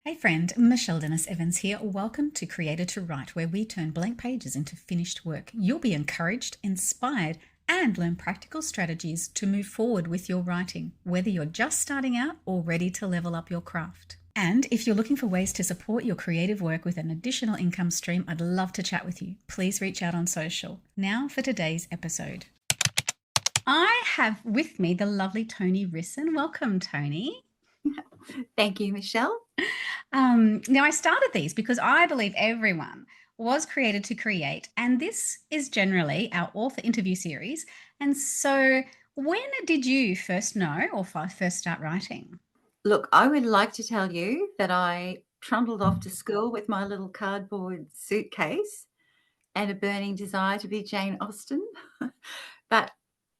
Hey friend, Michelle Dennis Evans here. Welcome to Created to Write, where we turn blank pages into finished work. You'll be encouraged, inspired, and learn practical strategies to move forward with your writing, whether you're just starting out or ready to level up your craft. And if you're looking for ways to support your creative work with an additional income stream, I'd love to chat with you. Please reach out on social. Now for today's episode. I have with me the lovely Tony Rissen. Welcome, Tony. Thank you, Michelle. Now, I started these because I believe everyone was created to create, and this is generally our author interview series. And so, when did you first know or first start writing? Look, I would like to tell you that I trundled off to school with my little cardboard suitcase and a burning desire to be Jane Austen. But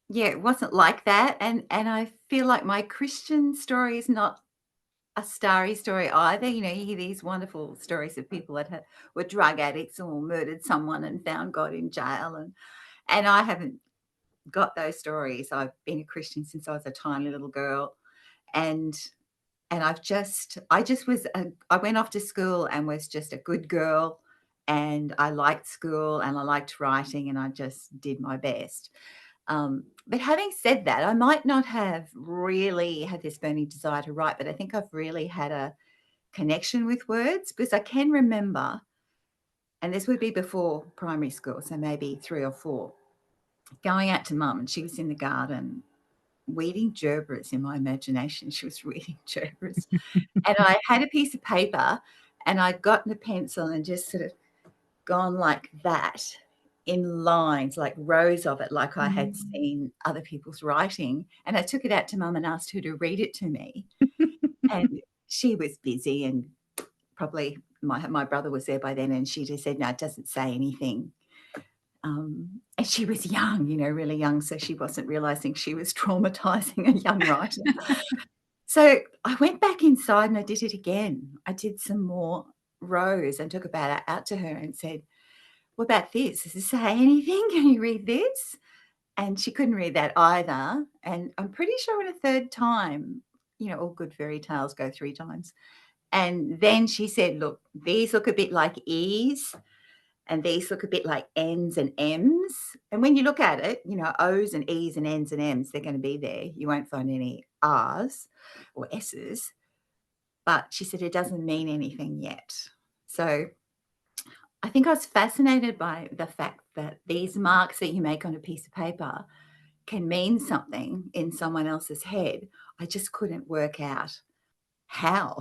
yeah, it wasn't like that. And I feel like my Christian story is not a starry story either. You know, you hear these wonderful stories of people that were drug addicts or murdered someone and found God in jail. And I haven't got those stories. I've been a Christian since I was a tiny little girl. And I went off to school and was just a good girl, and I liked school and I liked writing and I just did my best. But having said that, I might not have really had this burning desire to write, but I think I've really had a connection with words because I can remember, and this would be before primary school, so maybe 3 or 4, going out to mum, and she was in the garden weeding gerberas in my imagination. She was weeding gerberas. And I had a piece of paper and I'd gotten a pencil and just sort of gone like that in lines, like rows of it, like I had Mm. seen other people's writing. And I took it out to mum and asked her to read it to me. And she was busy and probably my brother was there by then, and she just said, "No, it doesn't say anything." And she was young, really young, so she wasn't realizing she was traumatizing a young writer. So I went back inside and I did it again. I did some more rows and took about out to her and said, "What about this? Does this say anything? Can you read this?" And she couldn't read that either. And I'm pretty sure in a third time, all good fairy tales go 3 times. And then she said, "Look, these look a bit like E's and these look a bit like N's and M's." And when you look at it, O's and E's and N's and M's, they're going to be there. You won't find any R's or S's. But she said it doesn't mean anything yet. So I think I was fascinated by the fact that these marks that you make on a piece of paper can mean something in someone else's head. I just couldn't work out how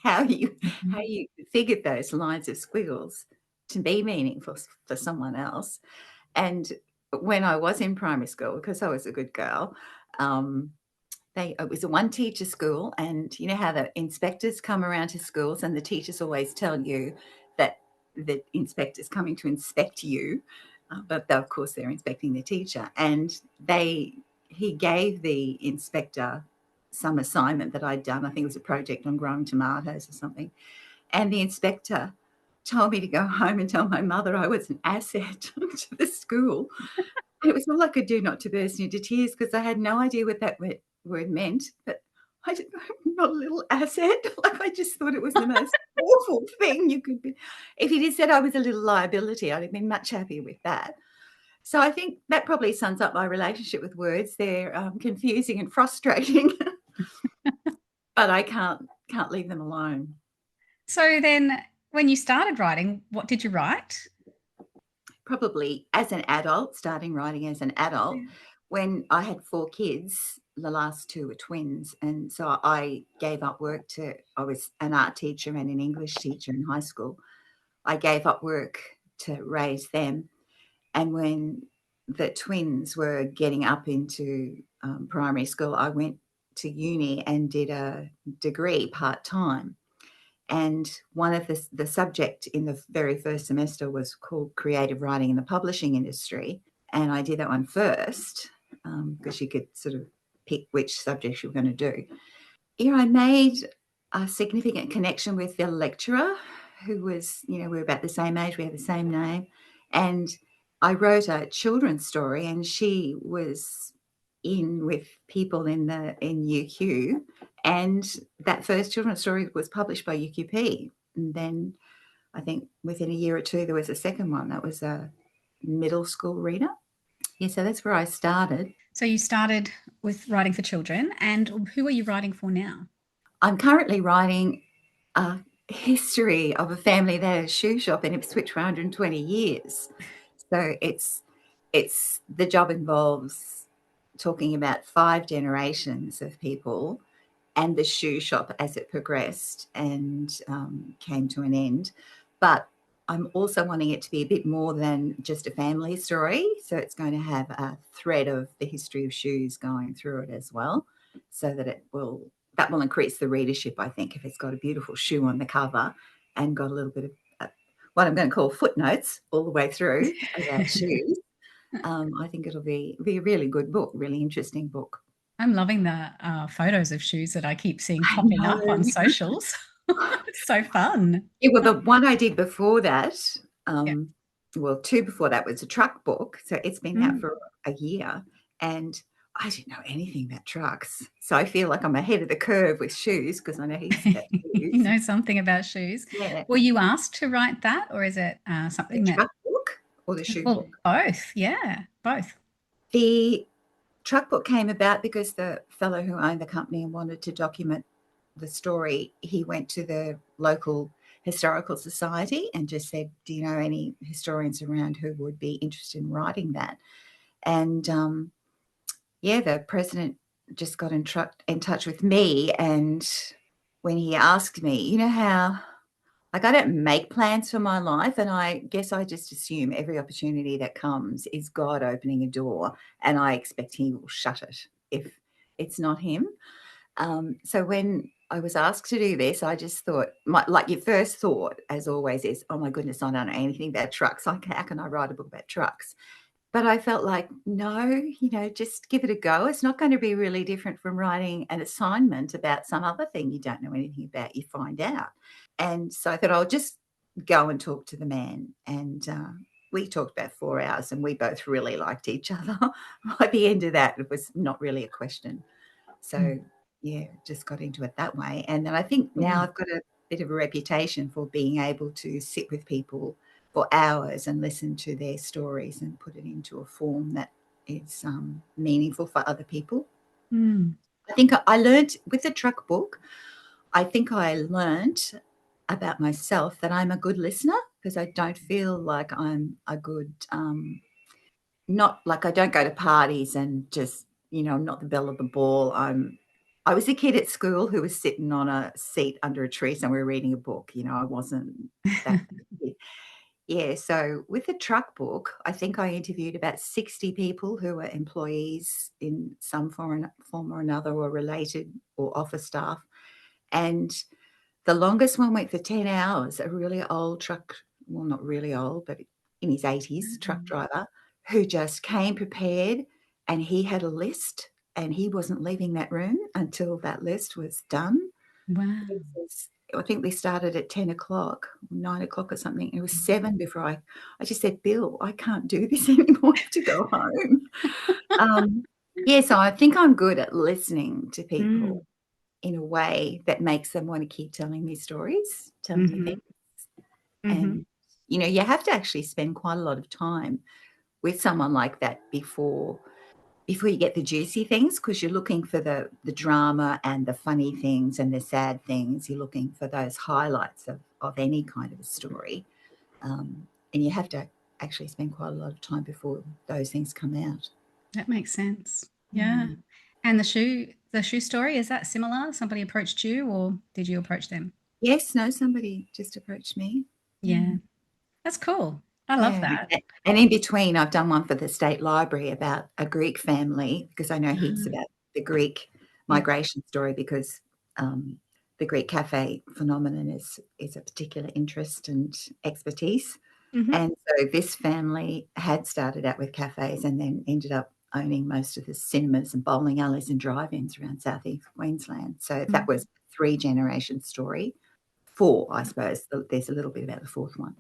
how you Mhm. how you figured those lines of squiggles to be meaningful for someone else. And when I was in primary school, because I was a good girl, um, it was a one teacher school, and you know how the inspectors come around to schools and the teachers always tell you that the inspector's coming to inspect you, but of course they're inspecting the teacher. And he gave the inspector some assignment that I'd done. I think it was a project on growing tomatoes or something. And the inspector told me to go home and tell my mother I was an asset to the school. It was all I could do not to burst into tears because I had no idea what that word meant, but I didn't I'm not a little asset. Like, I just thought it was the most awful thing you could be. If he'd have said I was a little liability, I'd have been much happier with that. So I think that probably sums up my relationship with words. They're, confusing and frustrating, but I can't leave them alone. So, then when you started writing, what did you write? Probably as an adult, starting writing as an adult, Yeah. when I had 4 kids, the last 2 were twins, and so I gave up work I was an art teacher and an English teacher in high school. I gave up work to raise them, and when the twins were getting up into, primary school, I went to uni and did a degree part-time. And one of the subject in the very first semester was called creative writing in the publishing industry, and I did that one first, because you could sort of pick which subjects you were gonna do. Yeah, I made a significant connection with the lecturer who was, we're about the same age, we had the same name, and I wrote a children's story, and she was in with people in UQ, And that first children's story was published by UQP. And then I think within a year or two, there was a second one that was a middle school reader. Yeah, so that's where I started. So you started with writing for children, and who are you writing for now? I'm currently writing a history of a family that had a shoe shop in Ipswich for 120 years. So it's the job involves talking about 5 generations of people and the shoe shop as it progressed and came to an end. But I'm also wanting it to be a bit more than just a family story. So it's going to have a thread of the history of shoes going through it as well, so that that will increase the readership, I think, if it's got a beautiful shoe on the cover and got a little bit of what I'm going to call footnotes all the way through about shoes. I think it'll be a really good book, really interesting book. I'm loving the photos of shoes that I keep seeing I popping know. up on socials. It's so fun. Yeah, well, the one I did before that, Yeah. 2 before that was a truck book. So it's been out Mm. for a year, and I didn't know anything about trucks. So I feel like I'm ahead of the curve with shoes because I know heaps about You shoes. know something about shoes. Yeah. Were you asked to write that, or is it The something that, truck book or the shoe well, book? both? Yeah, both. The truck book came about because the fellow who owned the company and wanted to document the story, he went to the local historical society and just said, do you know any historians around who would be interested in writing that? And the president just got in touch with me. And when he asked me, you know how, like, I don't make plans for my life, and I guess I just assume every opportunity that comes is God opening a door, and I expect he will shut it if it's not him. So when I was asked to do this, I just thought, like your first thought, as always, is, oh my goodness, I don't know anything about trucks. How can I write a book about trucks? But I felt like, no, just give it a go. It's not going to be really different from writing an assignment about some other thing you don't know anything about, you find out. And so I thought I'll just go and talk to the man. And we talked about 4 hours, and we both really liked each other. By the end of that, it was not really a question. So, yeah, just got into it that way. And then I think now I've got a bit of a reputation for being able to sit with people for hours and listen to their stories and put it into a form that is meaningful for other people. Mm. I think I learned with the truck book, I think I learned about myself that I'm a good listener, because I don't feel like I'm a good, not like I don't go to parties and just, I'm not the belle of the ball. I was a kid at school who was sitting on a seat under a tree somewhere reading a book. I wasn't that kid. Yeah, so with the truck book, I think I interviewed about 60 people who were employees in some form or another, or related, or office staff. And the longest one went for 10 hours, a really old truck, well, not really old, but in his 80s, truck driver, who just came prepared, and he had a list, and he wasn't leaving that room until that list was done. Wow. I think we started at 10 o'clock, 9 o'clock or something. It was 7 before I just said, Bill, I can't do this anymore. I have to go home. So I think I'm good at listening to people in a way that makes them want to keep telling me stories, telling me things. And, you have to actually spend quite a lot of time with someone like that before you get the juicy things, because you're looking for the drama and the funny things and the sad things. You're looking for those highlights of any kind of a story. And you have to actually spend quite a lot of time before those things come out. That makes sense. Yeah. And the shoe story, is that similar? Somebody approached you, or did you approach them? Yes, no, somebody just approached me. Yeah. That's cool. I love that. And in between, I've done one for the State Library about a Greek family, because I know heaps about the Greek migration story, because the Greek café phenomenon is a particular interest and expertise. And so this family had started out with cafes and then ended up owning most of the cinemas and bowling alleys and drive-ins around southeast Queensland. So that was a 3-generation story. 4, I suppose. There's a little bit about the 4th one.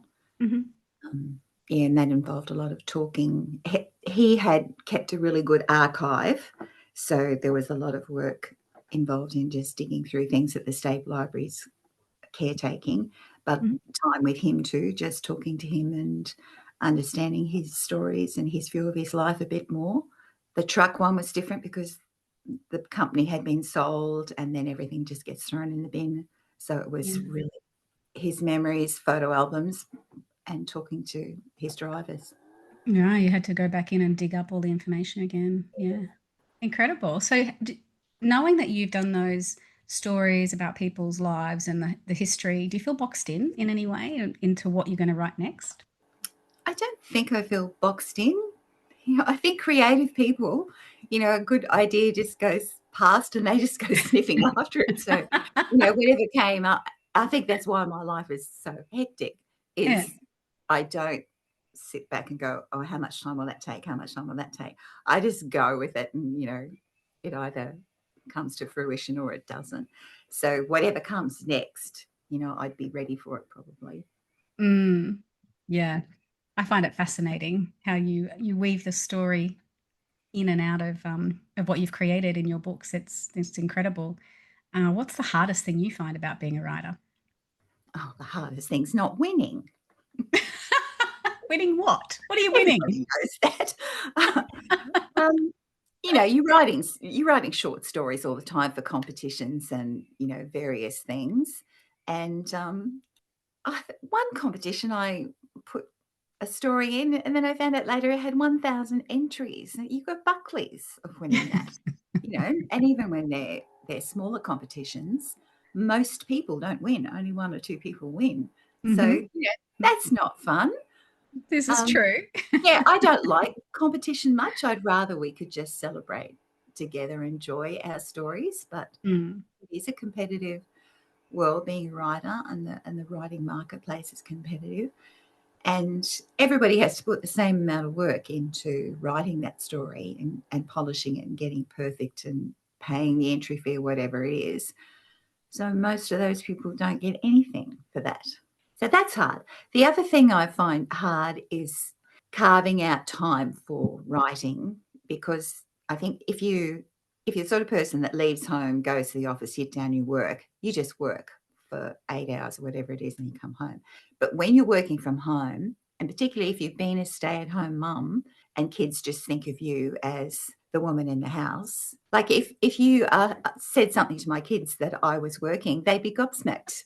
And that involved a lot of talking. He had kept a really good archive, so there was a lot of work involved in just digging through things at the State Library's caretaking, but time with him too, just talking to him and understanding his stories and his view of his life a bit more. The truck one was different because the company had been sold and then everything just gets thrown in the bin. So it was really his memories, photo albums, and talking to his drivers. Yeah, you had to go back in and dig up all the information again. Yeah. Incredible. So, knowing that you've done those stories about people's lives and the history, do you feel boxed in any way into what you're going to write next? I don't think I feel boxed in. I think creative people, a good idea just goes past and they just go sniffing after it. So, whatever came up, I think that's why my life is so hectic, Yeah. is I don't sit back and go, oh, how much time will that take? How much time will that take? I just go with it and, it either comes to fruition or it doesn't. So whatever comes next, I'd be ready for it probably. Yeah. I find it fascinating how you weave the story in and out of what you've created in your books. It's incredible. What's the hardest thing you find about being a writer? Oh, the hardest thing's not winning. Winning what? What are you winning? Everybody knows that. You're writing short stories all the time for competitions and, various things. And one competition I put a story in and then I found out later it had 1,000 entries. You got Buckley's of winning that, and even when they're smaller competitions, most people don't win. Only one or two people win. So, that's not fun. This is true. Yeah, I don't like competition much. I'd rather we could just celebrate together, enjoy our stories. But Mm. it is a competitive world, being a writer, and the writing marketplace is competitive. And everybody has to put the same amount of work into writing that story and polishing it and getting perfect and paying the entry fee or whatever it is. So most of those people don't get anything for that. So that's hard. The other thing I find hard is carving out time for writing, because I think if you're the sort of person that leaves home, goes to the office, sit down, you just work for 8 hours or whatever it is, and you come home. But when you're working from home, and particularly if you've been a stay-at-home mum and kids just think of you as the woman in the house, like if you said something to my kids that I was working, they'd be gobsmacked.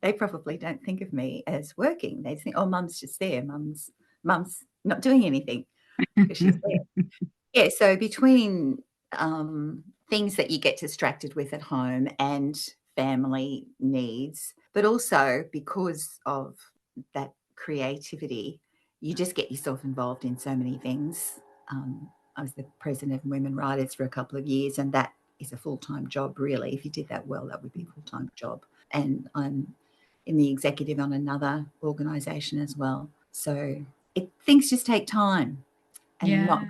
They probably don't think of me as working. They think, oh, mum's just there. Mum's not doing anything because she's there. Yeah, so between things that you get distracted with at home and family needs, but also because of that creativity, you just get yourself involved in so many things. I was the president of Women Writers for a couple of years, and that is a full-time job, really. If you did that well, that would be a full-time job. And I'm in the executive on another organisation as well. So things just take time, and Yeah.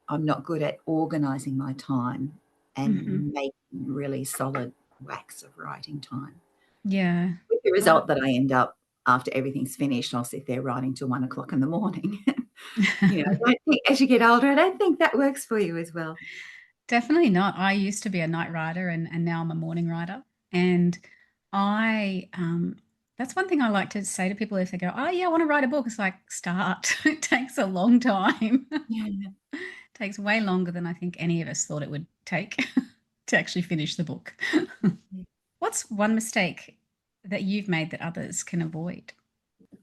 I'm not good at organising my time Mhm. and making really solid whacks of writing time. Yeah. With the Oh. result that I end up, after everything's finished, I'll sit there writing till 1:00 in the morning. I don't think as you get older, I don't think that works for you as well. Definitely not. I used to be a night writer and now I'm a morning writer. And I that's one thing I like to say to people if they go, oh yeah, I want to write a book. It's like start. It takes a long time. Yeah. It takes way longer than I think any of us thought it would take to actually finish the book. What's one mistake that you've made that others can avoid?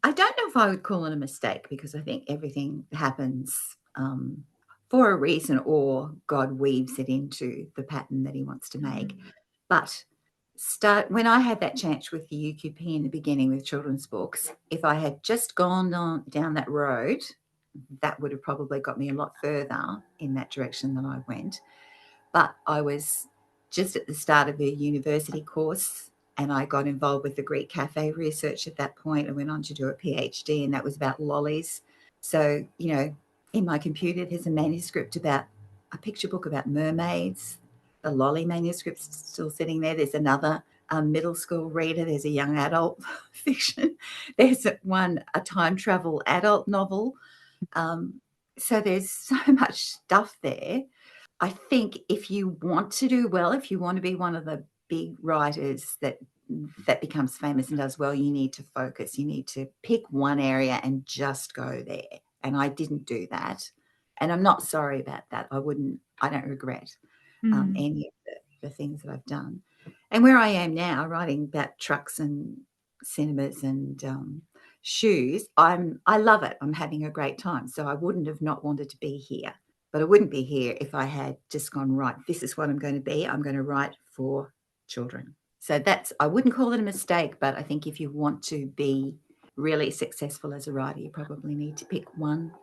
I don't know if I would call it a mistake, because I think everything happens for a reason, or God weaves it into the pattern that he wants to make. But when I had that chance with the UQP in the beginning with children's books, if I had just gone down that road, that would have probably got me a lot further in that direction than I went. But I was just at the start of a university course, and I got involved with the Greek café research at that point. I went on to do a PhD, and that was about lollies. So, in my computer, there's a manuscript about a picture book about mermaids. The lolly manuscript's still sitting there. There's another middle school reader. There's a young adult fiction. There's a time travel adult novel. So there's so much stuff there. I think if you want to do well, if you want to be one of the big writers that becomes famous and does well, you need to focus. You need to pick one area and just go there. And I didn't do that. And I'm not sorry about that. I don't regret any of the things that I've done. And where I am now, writing about trucks and cinemas and shoes, I love it. I'm having a great time. So I wouldn't have not wanted to be here. But I wouldn't be here if I had just gone, right, this is what I'm going to be. I'm going to write for children. So I wouldn't call it a mistake, but I think if you want to be really successful as a writer, you probably need to pick one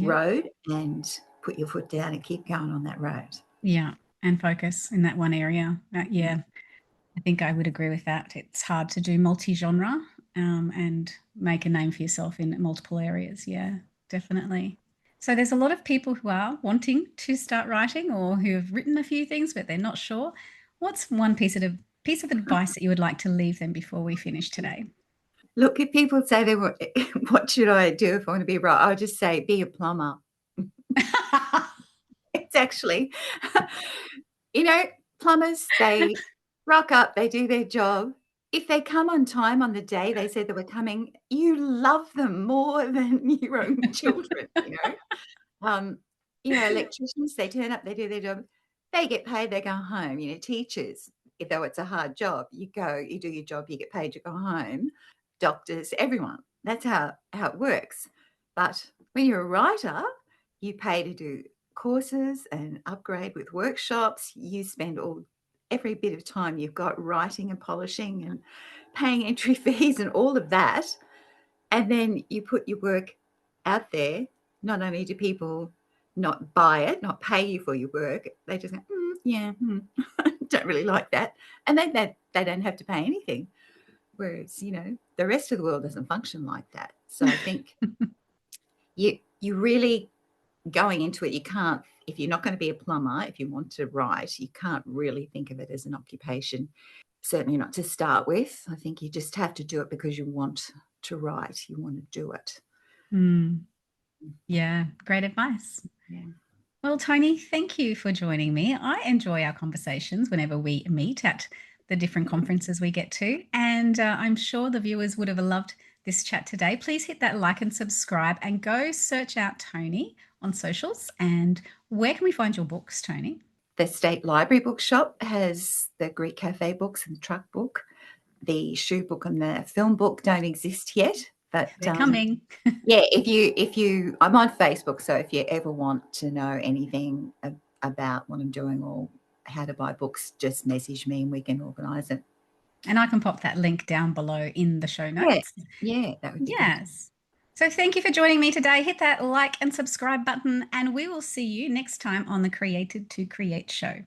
road and put your foot down and keep going on that road. Yeah, and focus in that one area. Yeah, I think I would agree with that. It's hard to do multi-genre and make a name for yourself in multiple areas. Yeah, definitely. So there's a lot of people who are wanting to start writing or who have written a few things, but they're not sure. What's one piece of advice that you would like to leave them before we finish today? Look, if people say what should I do if I want to be a writer, I'll just say be a plumber. It's actually, plumbers, they rock up, they do their job. If they come on time on the day they said they were coming, you love them more than your own children, electricians, they turn up, they do their job, they get paid, they go home. Teachers, though it's a hard job, you go, you do your job, you get paid, you go home. Doctors, everyone. That's how it works. But when you're a writer, you pay to do courses and upgrade with workshops. You spend every bit of time you've got writing and polishing and paying entry fees and all of that. And then you put your work out there. Not only do people not buy it, not pay you for your work, they just go, don't really like that. And then they don't have to pay anything. Whereas, the rest of the world doesn't function like that. So I think you really going into it, you can't, if you're not going to be a plumber, if you want to write, you can't really think of it as an occupation. Certainly not to start with. I think you just have to do it because you want to write. You want to do it. Yeah, great advice. Yeah. Well, Toni, thank you for joining me. I enjoy our conversations whenever we meet at the different conferences we get to, and I'm sure the viewers would have loved this chat today. Please hit that like and subscribe and go search out Toni on socials. And where can we find your books, Toni? The State Library Bookshop has the Greek Café books and the truck book. The shoe book and the film book don't exist yet, but they're coming. Yeah, if you, I'm on Facebook, so if you ever want to know anything about what I'm doing or how to buy books, just message me and we can organise it. And I can pop that link down below in the show notes. Yeah, that would be good. So thank you for joining me today. Hit that like and subscribe button, and we will see you next time on the Created to Create show.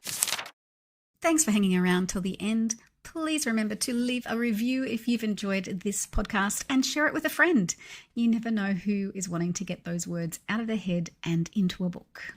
Thanks for hanging around till the end. Please remember to leave a review if you've enjoyed this podcast and share it with a friend. You never know who is wanting to get those words out of their head and into a book.